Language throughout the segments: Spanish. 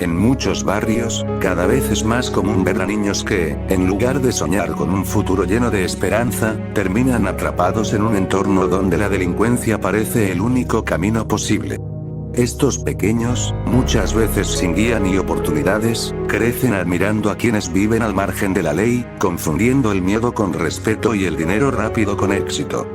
En muchos barrios, cada vez es más común ver a niños que, en lugar de soñar con un futuro lleno de esperanza, terminan atrapados en un entorno donde la delincuencia parece el único camino posible. Estos pequeños, muchas veces sin guía ni oportunidades, crecen admirando a quienes viven al margen de la ley, confundiendo el miedo con respeto y el dinero rápido con éxito.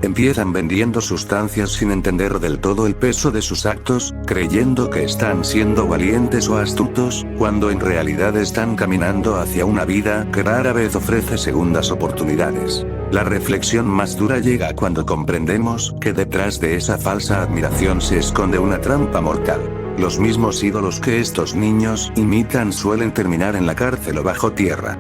Empiezan vendiendo sustancias sin entender del todo el peso de sus actos, creyendo que están siendo valientes o astutos, cuando en realidad están caminando hacia una vida que rara vez ofrece segundas oportunidades. La reflexión más dura llega cuando comprendemos que detrás de esa falsa admiración se esconde una trampa mortal. Los mismos ídolos que estos niños imitan suelen terminar en la cárcel o bajo tierra.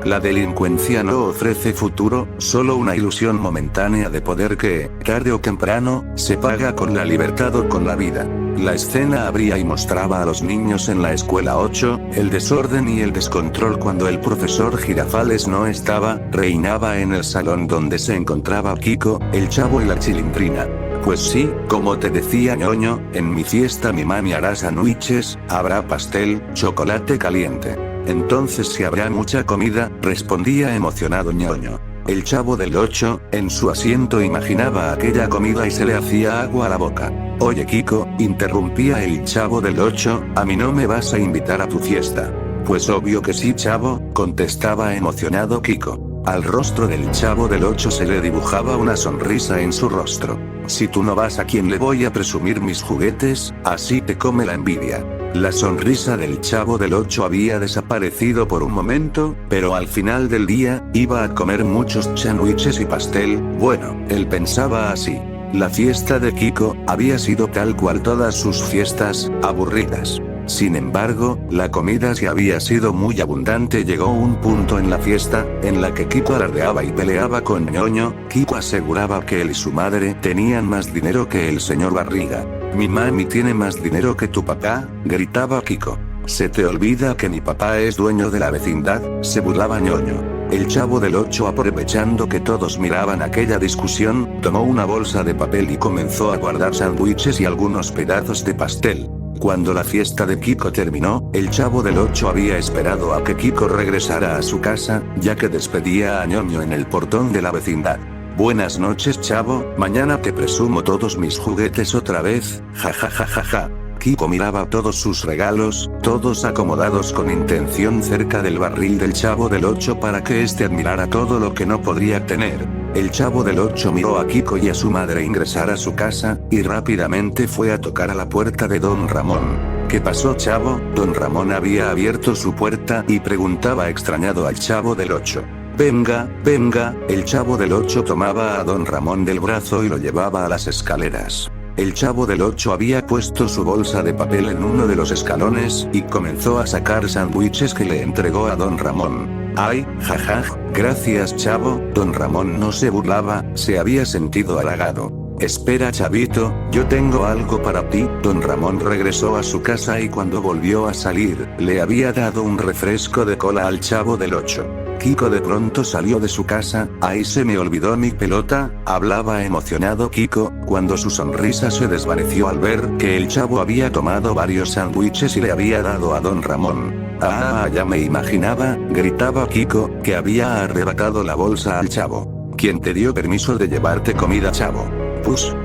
La delincuencia no ofrece futuro, solo una ilusión momentánea de poder que, tarde o temprano, se paga con la libertad o con la vida. La escena abría y mostraba a los niños en la escuela 8, el desorden y el descontrol cuando el profesor Girafales no estaba, reinaba en el salón donde se encontraba Kiko, el Chavo y la Chilindrina. Pues sí, como te decía ñoño, en mi fiesta mi mami hará sándwiches, habrá pastel, chocolate caliente. Entonces si habrá mucha comida, respondía emocionado ñoño. El Chavo del 8, en su asiento imaginaba aquella comida y se le hacía agua a la boca. Oye Kiko, interrumpía el Chavo del 8, ¿a mí no me vas a invitar a tu fiesta? Pues obvio que sí Chavo, contestaba emocionado Kiko. Al rostro del Chavo del 8 se le dibujaba una sonrisa en su rostro. Si tú no vas, ¿a quién le voy a presumir mis juguetes? Así te come la envidia. La sonrisa del Chavo del 8 había desaparecido por un momento, pero al final del día, iba a comer muchos sándwiches y pastel. Bueno, él pensaba así. La fiesta de Kiko había sido tal cual todas sus fiestas, aburridas. Sin embargo, la comida si había sido muy abundante. Llegó un punto en la fiesta, en la que Kiko alardeaba y peleaba con ñoño. Kiko aseguraba que él y su madre tenían más dinero que el señor Barriga. Mi mami tiene más dinero que tu papá, gritaba Kiko. Se te olvida que mi papá es dueño de la vecindad, se burlaba ñoño. El Chavo del 8, aprovechando que todos miraban aquella discusión, tomó una bolsa de papel y comenzó a guardar sándwiches y algunos pedazos de pastel. Cuando la fiesta de Kiko terminó, el Chavo del 8 había esperado a que Kiko regresara a su casa, ya que despedía a ñoño en el portón de la vecindad. Buenas noches Chavo, mañana te presumo todos mis juguetes otra vez, jajajajaja. Kiko miraba todos sus regalos, todos acomodados con intención cerca del barril del Chavo del 8 para que éste admirara todo lo que no podría tener. El Chavo del 8 miró a Kiko y a su madre ingresar a su casa, y rápidamente fue a tocar a la puerta de Don Ramón. ¿Qué pasó Chavo? Don Ramón había abierto su puerta y preguntaba extrañado al Chavo del 8. Venga, venga, el Chavo del 8 tomaba a Don Ramón del brazo y lo llevaba a las escaleras. El Chavo del 8 había puesto su bolsa de papel en uno de los escalones, y comenzó a sacar sándwiches que le entregó a Don Ramón. Ay, jajaj, gracias Chavo. Don Ramón no se burlaba, se había sentido halagado. Espera Chavito, yo tengo algo para ti. Don Ramón regresó a su casa y cuando volvió a salir, le había dado un refresco de cola al Chavo del 8. Kiko de pronto salió de su casa. Ay, se me olvidó mi pelota, hablaba emocionado Kiko, cuando su sonrisa se desvaneció al ver que el Chavo había tomado varios sándwiches y le había dado a Don Ramón. Ah, ya me imaginaba, gritaba Kiko, que había arrebatado la bolsa al Chavo. ¿Quién te dio permiso de llevarte comida Chavo? Pus,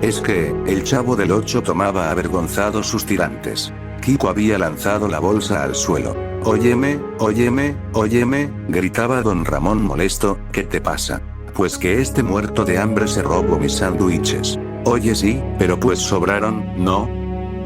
es que, el Chavo del 8 tomaba avergonzado sus tirantes. Kiko había lanzado la bolsa al suelo. Óyeme, gritaba Don Ramón molesto, ¿qué te pasa? Pues que este muerto de hambre se robó mis sándwiches. Oye sí, pero pues sobraron, ¿no?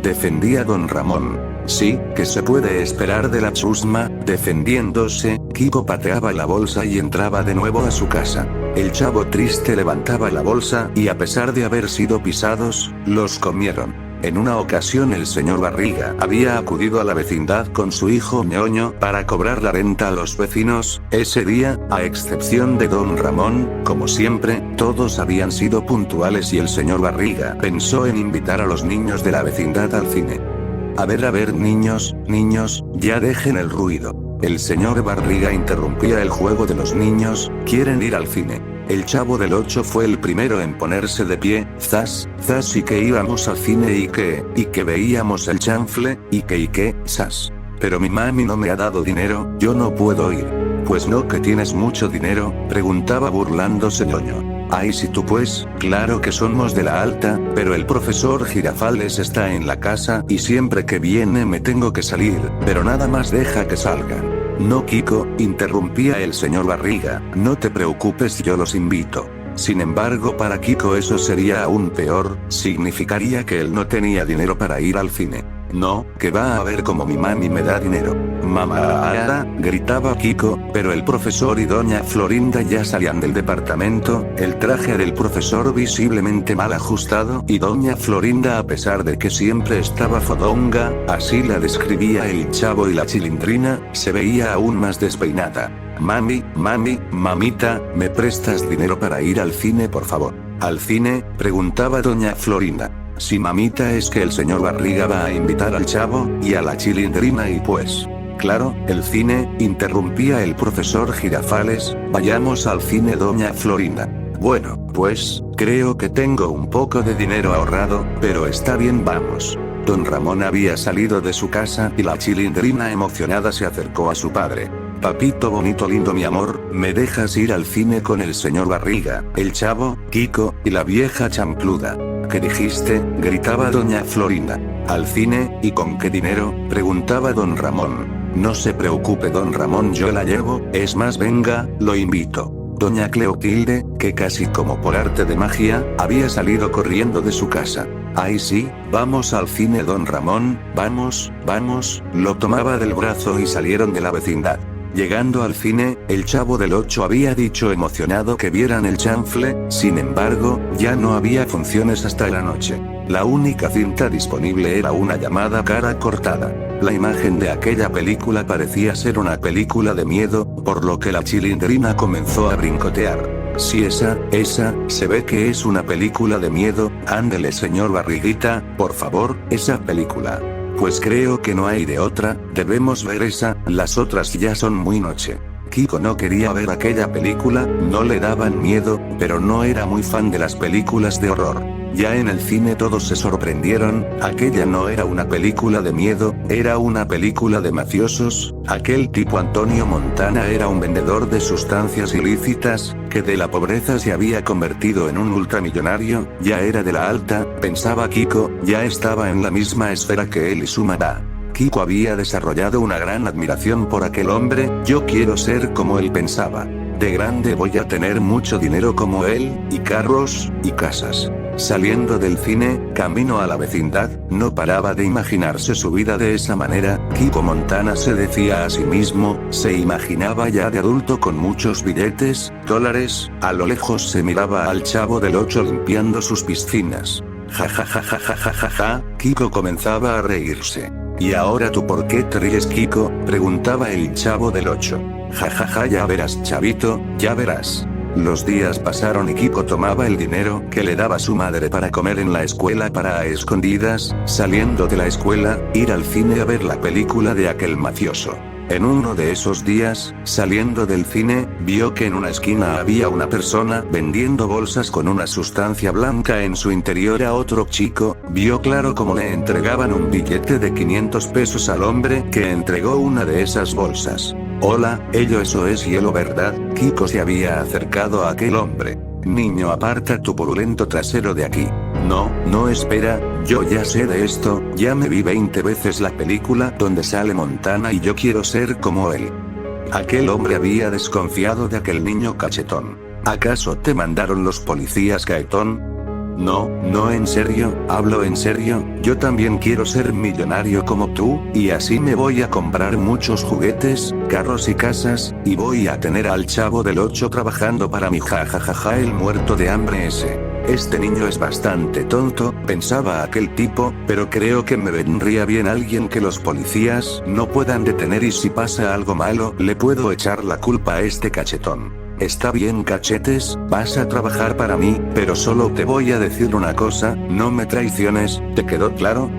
Defendía Don Ramón. Sí, que se puede esperar de la chusma. Defendiéndose, Kiko pateaba la bolsa y entraba de nuevo a su casa. El Chavo triste levantaba la bolsa y a pesar de haber sido pisados, los comieron. En una ocasión el señor Barriga había acudido a la vecindad con su hijo ñoño para cobrar la renta a los vecinos. Ese día, a excepción de Don Ramón, como siempre, todos habían sido puntuales y el señor Barriga pensó en invitar a los niños de la vecindad al cine. A ver niños, ya dejen el ruido. El señor Barriga interrumpía el juego de los niños, ¿quieren ir al cine? El Chavo del 8 fue el primero en ponerse de pie, zas, zas, y que íbamos al cine y que veíamos el chanfle, y que, zas. Pero mi mami no me ha dado dinero, yo no puedo ir. Pues no, que tienes mucho dinero, preguntaba burlándose ñoño. Ay, si tú pues, claro que somos de la alta, pero el profesor Girafales está en la casa y siempre que viene me tengo que salir, pero nada más deja que salga. No, Kiko, interrumpía el señor Barriga, no te preocupes, yo los invito. Sin embargo, para Kiko eso sería aún peor, significaría que él no tenía dinero para ir al cine. No, que va a ver como mi mami me da dinero. Mamá, gritaba Kiko, pero el profesor y doña Florinda ya salían del departamento, el traje del profesor visiblemente mal ajustado y doña Florinda, a pesar de que siempre estaba fodonga, así la describía el Chavo, y la Chilindrina, se veía aún más despeinada. Mami, mamita, ¿me prestas dinero para ir al cine, por favor? ¿Al cine?, preguntaba doña Florinda. Sí, mamita, es que el señor Barriga va a invitar al Chavo y a la Chilindrina y pues... Claro, el cine, interrumpía el profesor Girafales, vayamos al cine, doña Florinda. Bueno, pues, creo que tengo un poco de dinero ahorrado, pero está bien, vamos. Don Ramón había salido de su casa y la Chilindrina emocionada se acercó a su padre. Papito bonito lindo, mi amor, ¿me dejas ir al cine con el señor Barriga, el Chavo, Kiko, y la vieja champluda? ¿Qué dijiste?, gritaba doña Florinda. ¿Al cine, y con qué dinero?, preguntaba don Ramón. No se preocupe, don Ramón, yo la llevo, es más, venga, lo invito. Doña Cleotilde, que casi como por arte de magia, había salido corriendo de su casa. Ay, sí, vamos al cine, don Ramón, vamos, lo tomaba del brazo y salieron de la vecindad. Llegando al cine, el Chavo del 8 había dicho emocionado que vieran el chanfle, sin embargo, ya no había funciones hasta la noche. La única cinta disponible era una llamada Cara Cortada. La imagen de aquella película parecía ser una película de miedo, por lo que la Chilindrina comenzó a brincotear. Si esa, se ve que es una película de miedo, ándele señor Barriguita, por favor, esa película. Pues creo que no hay de otra, debemos ver esa, las otras ya son muy noche. Kiko no quería ver aquella película, no le daban miedo, pero no era muy fan de las películas de horror. Ya en el cine todos se sorprendieron, aquella no era una película de miedo, era una película de mafiosos. Aquel tipo Antonio Montana era un vendedor de sustancias ilícitas, que de la pobreza se había convertido en un ultramillonario, ya era de la alta, pensaba Kiko, ya estaba en la misma esfera que él y su mamá. Kiko había desarrollado una gran admiración por aquel hombre, yo quiero ser como él, pensaba. De grande voy a tener mucho dinero como él, y carros, y casas. Saliendo del cine, camino a la vecindad, no paraba de imaginarse su vida de esa manera. Kiko Montana se decía a sí mismo, se imaginaba ya de adulto con muchos billetes, dólares, a lo lejos se miraba al Chavo del 8 limpiando sus piscinas. Ja ja ja ja ja ja ja ja, Kiko comenzaba a reírse. ¿Y ahora tú por qué te ríes, Kiko?, preguntaba el Chavo del 8. Ja ja ja, ya verás, chavito, ya verás. Los días pasaron y Kiko tomaba el dinero que le daba su madre para comer en la escuela para a escondidas, saliendo de la escuela, ir al cine a ver la película de aquel mafioso. En uno de esos días, saliendo del cine, vio que en una esquina había una persona vendiendo bolsas con una sustancia blanca en su interior a otro chico, vio claro cómo le entregaban un billete de 500 pesos al hombre que entregó una de esas bolsas. Hola, eso es hielo, ¿verdad? Kiko se había acercado a aquel hombre. Niño, aparta tu purulento trasero de aquí. No, espera, yo ya sé de esto, ya me vi 20 veces la película donde sale Montana y yo quiero ser como él. Aquel hombre había desconfiado de aquel niño cachetón. ¿Acaso te mandaron los policías, Gaetón? No, en serio, hablo en serio, yo también quiero ser millonario como tú, y así me voy a comprar muchos juguetes, carros y casas, y voy a tener al Chavo del 8 trabajando para mí, jajajaja, el muerto de hambre ese. Este niño es bastante tonto, pensaba aquel tipo, pero creo que me vendría bien alguien que los policías no puedan detener y si pasa algo malo, le puedo echar la culpa a este cachetón. Está bien, cachetes, vas a trabajar para mí, pero solo te voy a decir una cosa, no me traiciones, ¿te quedó claro?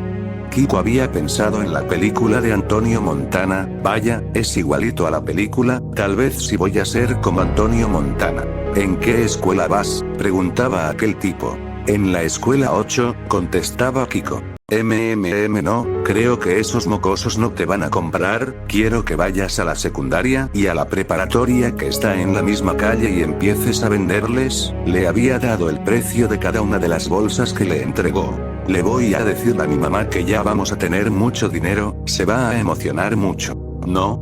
Kiko había pensado en la película de Antonio Montana, vaya, es igualito a la película, tal vez sí voy a ser como Antonio Montana. ¿En qué escuela vas?, preguntaba aquel tipo. En la escuela 8, contestaba Kiko. No, creo que esos mocosos no te van a comprar, quiero que vayas a la secundaria y a la preparatoria que está en la misma calle y empieces a venderles. Le había dado el precio de cada una de las bolsas que le entregó. Le voy a decir a mi mamá que ya vamos a tener mucho dinero, se va a emocionar mucho. No,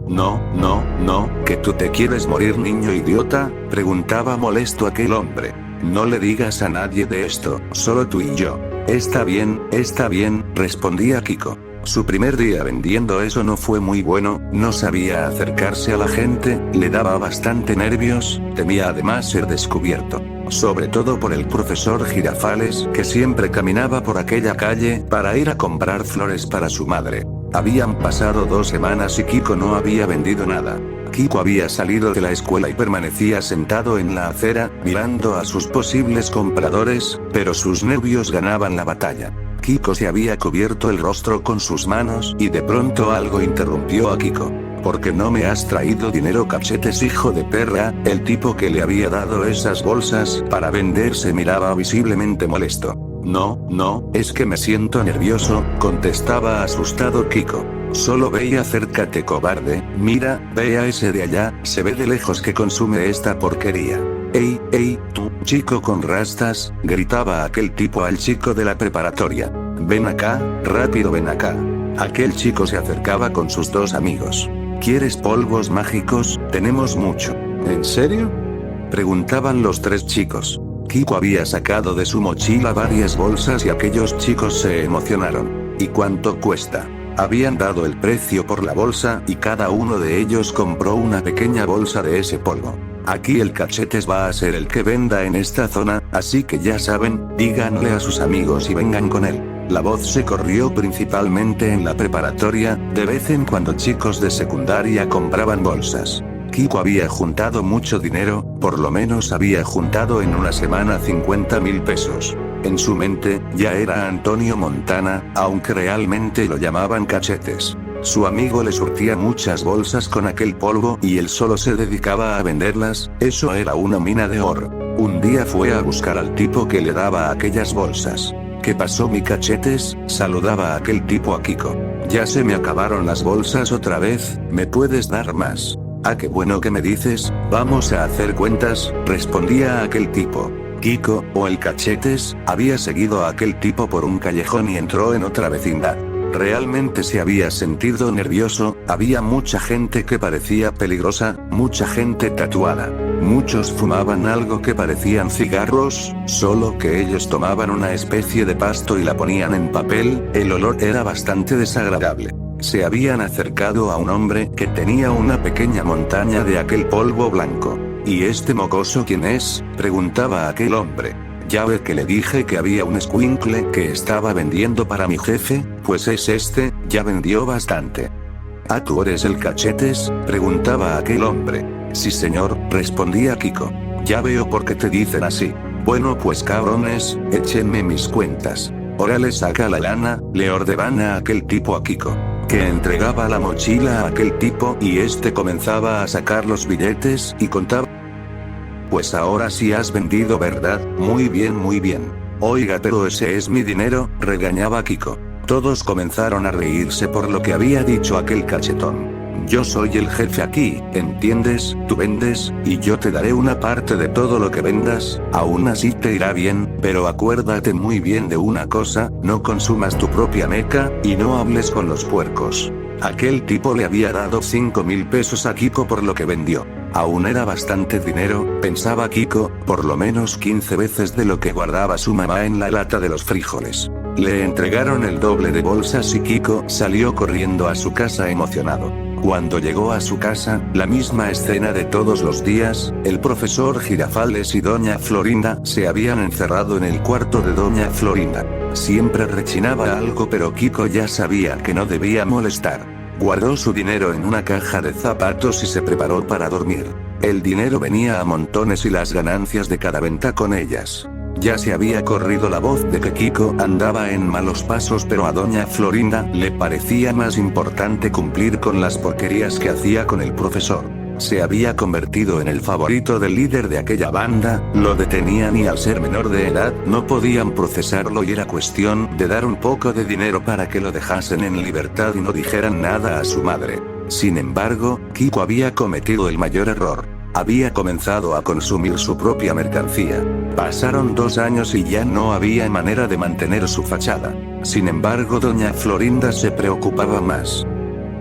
¿que tú te quieres morir, niño idiota?, preguntaba molesto aquel hombre. No le digas a nadie de esto, solo tú y yo. Está bien, respondía Kiko. Su primer día vendiendo eso no fue muy bueno, no sabía acercarse a la gente, le daba bastante nervios, temía además ser descubierto. Sobre todo por el profesor Girafales, que siempre caminaba por aquella calle para ir a comprar flores para su madre. Habían pasado 2 semanas y Kiko no había vendido nada. Kiko había salido de la escuela y permanecía sentado en la acera, mirando a sus posibles compradores, pero sus nervios ganaban la batalla. Kiko se había cubierto el rostro con sus manos y de pronto algo interrumpió a Kiko. ¿Por qué no me has traído dinero, Cachetes, hijo de perra? El tipo que le había dado esas bolsas para vender se miraba visiblemente molesto. No, es que me siento nervioso, contestaba asustado Kiko. Solo ve y acércate, cobarde, mira, ve a ese de allá, se ve de lejos que consume esta porquería. Ey, tú, chico con rastas, gritaba aquel tipo al chico de la preparatoria. Ven acá, rápido ven acá. Aquel chico se acercaba con sus 2 amigos. ¿Quieres polvos mágicos? Tenemos mucho. ¿En serio?, preguntaban los 3 chicos. Kiko había sacado de su mochila varias bolsas y aquellos chicos se emocionaron. ¿Y cuánto cuesta? Habían dado el precio por la bolsa y cada uno de ellos compró una pequeña bolsa de ese polvo. Aquí el Cachetes va a ser el que venda en esta zona, así que ya saben, díganle a sus amigos y vengan con él. La voz se corrió principalmente en la preparatoria, de vez en cuando chicos de secundaria compraban bolsas. Kiko había juntado mucho dinero, por lo menos había juntado en una semana 50.000 pesos. En su mente, ya era Antonio Montana, aunque realmente lo llamaban Cachetes. Su amigo le surtía muchas bolsas con aquel polvo y él solo se dedicaba a venderlas, eso era una mina de oro. Un día fue a buscar al tipo que le daba aquellas bolsas. ¿Qué pasó, mi Cachetes?, saludaba aquel tipo a Kiko. Ya se me acabaron las bolsas otra vez, ¿me puedes dar más? Ah, qué bueno que me dices, vamos a hacer cuentas, respondía aquel tipo. Kiko, o el Cachetes, había seguido a aquel tipo por un callejón y entró en otra vecindad. Realmente se había sentido nervioso, había mucha gente que parecía peligrosa, mucha gente tatuada. Muchos fumaban algo que parecían cigarros, solo que ellos tomaban una especie de pasto y la ponían en papel, el olor era bastante desagradable. Se habían acercado a un hombre que tenía una pequeña montaña de aquel polvo blanco. ¿Y este mocoso quién es?, preguntaba aquel hombre. Ya ve que le dije que había un escuincle que estaba vendiendo para mi jefe, pues es este, ya vendió bastante. ¿Ah, tú eres el Cachetes?, preguntaba aquel hombre. Sí señor, respondía Kiko. Ya veo por qué te dicen así. Bueno pues cabrones, échenme mis cuentas. Órale, saca la lana, le ordenaba aquel tipo a Kiko, que entregaba la mochila a aquel tipo y este comenzaba a sacar los billetes y contaba. Pues ahora sí has vendido, ¿verdad? Muy bien. Oiga, pero ese es mi dinero, regañaba Kiko. Todos comenzaron a reírse por lo que había dicho aquel cachetón. Yo soy el jefe aquí, ¿entiendes? Tú vendes, y yo te daré una parte de todo lo que vendas, aún así te irá bien, pero acuérdate muy bien de una cosa, no consumas tu propia meca, y no hables con los puercos. Aquel tipo le había dado 5.000 pesos a Kiko por lo que vendió. Aún era bastante dinero, pensaba Kiko, por lo menos 15 veces de lo que guardaba su mamá en la lata de los frijoles. Le entregaron el doble de bolsas y Kiko salió corriendo a su casa emocionado. Cuando llegó a su casa, la misma escena de todos los días, el profesor Girafales y doña Florinda se habían encerrado en el cuarto de doña Florinda. Siempre rechinaba algo, pero Kiko ya sabía que no debía molestar. Guardó su dinero en una caja de zapatos y se preparó para dormir. El dinero venía a montones y las ganancias de cada venta con ellas. Ya se había corrido la voz de que Kiko andaba en malos pasos, pero a doña Florinda le parecía más importante cumplir con las porquerías que hacía con el profesor. se había convertido en el favorito del líder de aquella banda, lo detenían y al ser menor de edad no podían procesarlo y era cuestión de dar un poco de dinero para que lo dejasen en libertad y no dijeran nada a su madre. Sin embargo, Kiko había cometido el mayor error. Había comenzado a consumir su propia mercancía. Pasaron 2 años y ya no había manera de mantener su fachada. Sin embargo, doña Florinda se preocupaba más,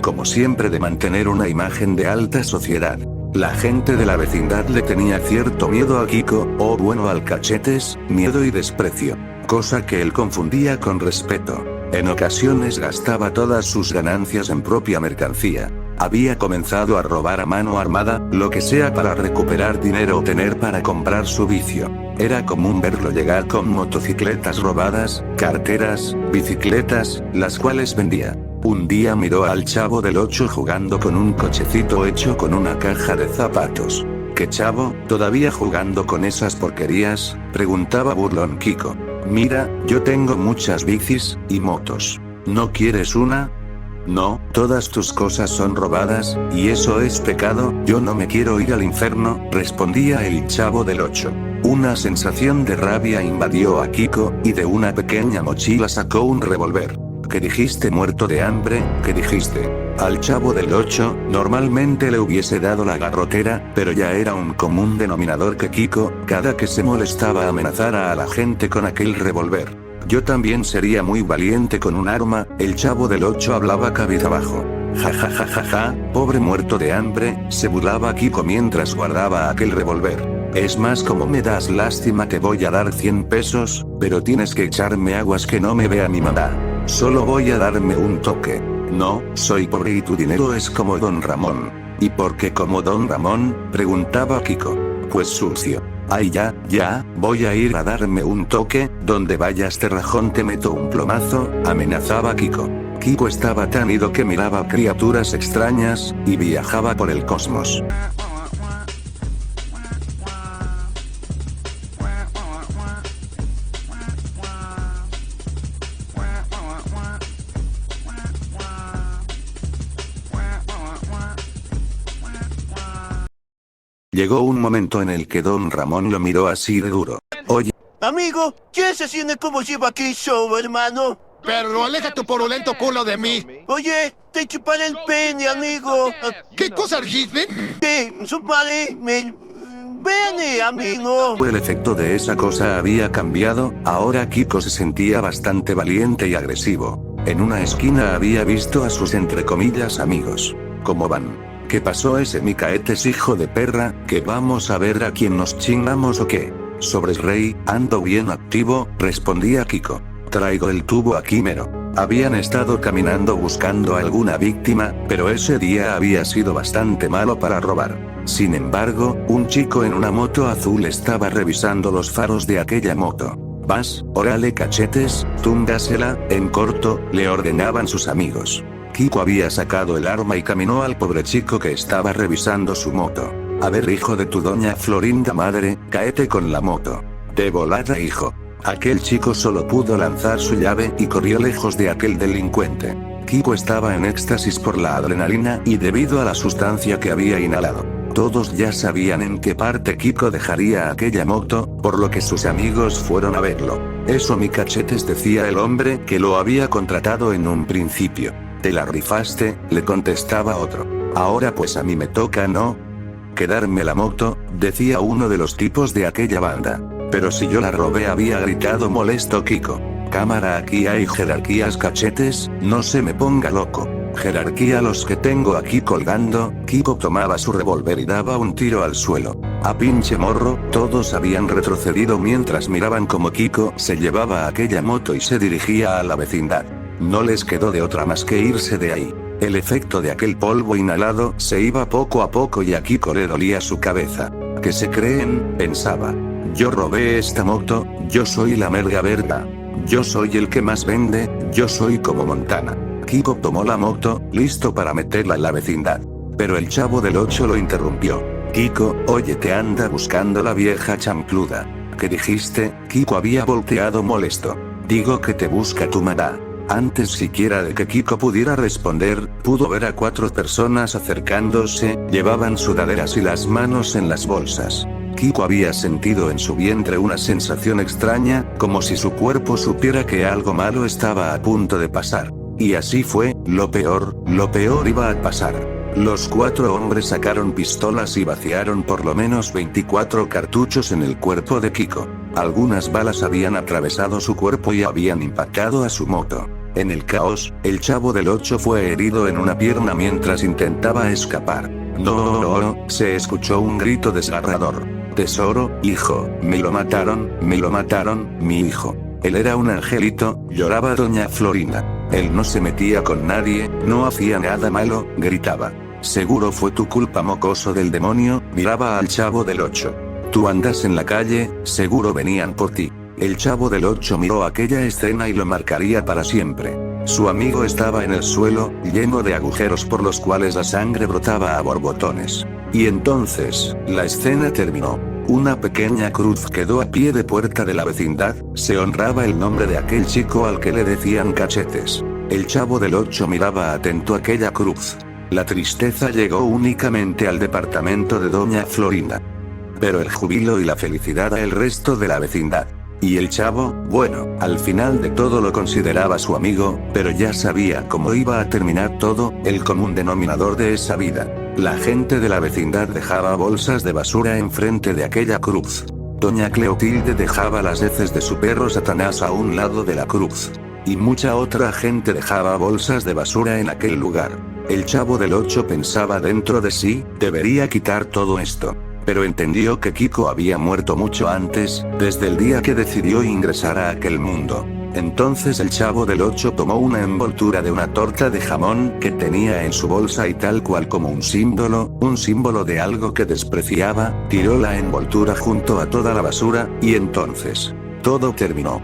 como siempre, de mantener una imagen de alta sociedad. La gente de la vecindad le tenía cierto miedo a Kiko, o bueno, al Cachetes, miedo y desprecio, cosa que él confundía con respeto. En ocasiones gastaba todas sus ganancias en propia mercancía. Había comenzado a robar a mano armada, lo que sea para recuperar dinero o tener para comprar su vicio. Era común verlo llegar con motocicletas robadas, carteras, bicicletas, las cuales vendía. Un día miró al Chavo del 8 jugando con un cochecito hecho con una caja de zapatos. ¿Qué chavo, todavía jugando con esas porquerías?, preguntaba burlón Kiko. Mira, yo tengo muchas bicis y motos. ¿No quieres una? No, todas tus cosas son robadas, y eso es pecado. Yo no me quiero ir al infierno, respondía el Chavo del 8. Una sensación de rabia invadió a Kiko, y de una pequeña mochila sacó un revólver. ¿Qué dijiste, muerto de hambre? ¿Qué dijiste? Al Chavo del 8, normalmente le hubiese dado la garrotera, pero ya era un común denominador que Kiko, cada que se molestaba, amenazara a la gente con aquel revólver. Yo también sería muy valiente con un arma, el Chavo del 8 hablaba cabizbajo. Ja ja ja ja ja, pobre muerto de hambre, se burlaba Kiko mientras guardaba aquel revólver. Es más, como me das lástima, te voy a dar 100 pesos, pero tienes que echarme aguas que no me vea mi mamá. Solo voy a darme un toque. No, soy pobre y tu dinero es como Don Ramón. ¿Y por qué como Don Ramón?, preguntaba Kiko. Pues sucio. Ay ya, voy a ir a darme un toque, donde vayas terrajón te meto un plomazo, amenazaba Kiko. Kiko estaba tan ido que miraba criaturas extrañas, y viajaba por el cosmos. Llegó un momento en el que Don Ramón lo miró así de duro. Oye, amigo, ¿quién se siente como lleva aquí show, hermano? Pero aleja tu porulento culo de mí. Oye, te chuparé el pene, amigo. ¿Qué cosa dijiste? Sí, chúpale, ven, amigo. el efecto de esa cosa había cambiado, ahora Kiko se sentía bastante valiente y agresivo. En una esquina había visto a sus entre comillas amigos. ¿Cómo van? ¿Qué pasó ese Micaetes, hijo de perra? ¿Que vamos a ver a quién nos chingamos o qué? Sobres rey, ando bien activo, respondía Kiko. Traigo el tubo aquí mero. Habían estado caminando buscando a alguna víctima, pero ese día había sido bastante malo para robar. Sin embargo, un chico en una moto azul estaba revisando los faros de aquella moto. Vas, órale Cachetes, túmbasela, en corto, le ordenaban sus amigos. Kiko había sacado el arma y caminó al pobre chico que estaba revisando su moto. A ver, hijo de tu doña Florinda madre, cáete con la moto. De volada, hijo. Aquel chico solo pudo lanzar su llave y corrió lejos de aquel delincuente. Kiko estaba en éxtasis por la adrenalina y debido a la sustancia que había inhalado. Todos ya sabían en qué parte Kiko dejaría aquella moto, por lo que sus amigos fueron a verlo. Eso mi Cachetes, decía el hombre que lo había contratado en un principio. Te la rifaste, le contestaba otro. Ahora pues a mí me toca, ¿no? Quedarme la moto, decía uno de los tipos de aquella banda. Pero si yo la robé, había gritado molesto Kiko. Cámara, aquí hay jerarquías Cachetes, no se me ponga loco. Jerarquía los que tengo aquí colgando. Kiko tomaba su revólver y daba un tiro al suelo. A pinche morro, todos habían retrocedido mientras miraban como Kiko se llevaba aquella moto y se dirigía a la vecindad. No les quedó de otra más que irse de ahí. El efecto de aquel polvo inhalado se iba poco a poco y a Kiko le dolía su cabeza. ¿Qué se creen?, pensaba. Yo robé esta moto, yo soy la merga verga. Yo soy el que más vende, yo soy como Montana. Kiko tomó la moto, listo para meterla en la vecindad. Pero el Chavo del 8 lo interrumpió. Kiko, oye, te anda buscando la vieja chancluda. ¿Qué dijiste? Kiko había volteado molesto. Digo que te busca tu mamá. Antes siquiera de que Kiko pudiera responder, pudo ver a 4 personas acercándose, llevaban sudaderas y las manos en las bolsas. Kiko había sentido en su vientre una sensación extraña, como si su cuerpo supiera que algo malo estaba a punto de pasar. Y así fue, lo peor iba a pasar. Los 4 hombres sacaron pistolas y vaciaron por lo menos 24 cartuchos en el cuerpo de Kiko. Algunas balas habían atravesado su cuerpo y habían impactado a su moto. En el caos, el Chavo del 8 fue herido en una pierna mientras intentaba escapar. No, se escuchó un grito desgarrador. Tesoro, hijo, me lo mataron, mi hijo. Él era un angelito, lloraba doña Florinda. Él no se metía con nadie, no hacía nada malo, gritaba. Seguro fue tu culpa, mocoso del demonio, miraba al Chavo del 8. Tú andas en la calle, seguro venían por ti. El Chavo del 8 miró aquella escena y lo marcaría para siempre. Su amigo estaba en el suelo, lleno de agujeros por los cuales la sangre brotaba a borbotones. Y entonces, la escena terminó. Una pequeña cruz quedó a pie de puerta de la vecindad, se honraba el nombre de aquel chico al que le decían Cachetes. El Chavo del 8 miraba atento aquella cruz. La tristeza llegó únicamente al departamento de doña Florinda. Pero el júbilo y la felicidad a el resto de la vecindad. Y el Chavo, bueno, al final de todo lo consideraba su amigo, pero ya sabía cómo iba a terminar todo, el común denominador de esa vida. La gente de la vecindad dejaba bolsas de basura enfrente de aquella cruz. Doña Cleotilde dejaba las heces de su perro Satanás a un lado de la cruz. Y mucha otra gente dejaba bolsas de basura en aquel lugar. El Chavo del 8 pensaba dentro de sí, debería quitar todo esto. Pero entendió que Kiko había muerto mucho antes, desde el día que decidió ingresar a aquel mundo. Entonces el Chavo del 8 tomó una envoltura de una torta de jamón que tenía en su bolsa y tal cual como un símbolo de algo que despreciaba, tiró la envoltura junto a toda la basura, y entonces, todo terminó.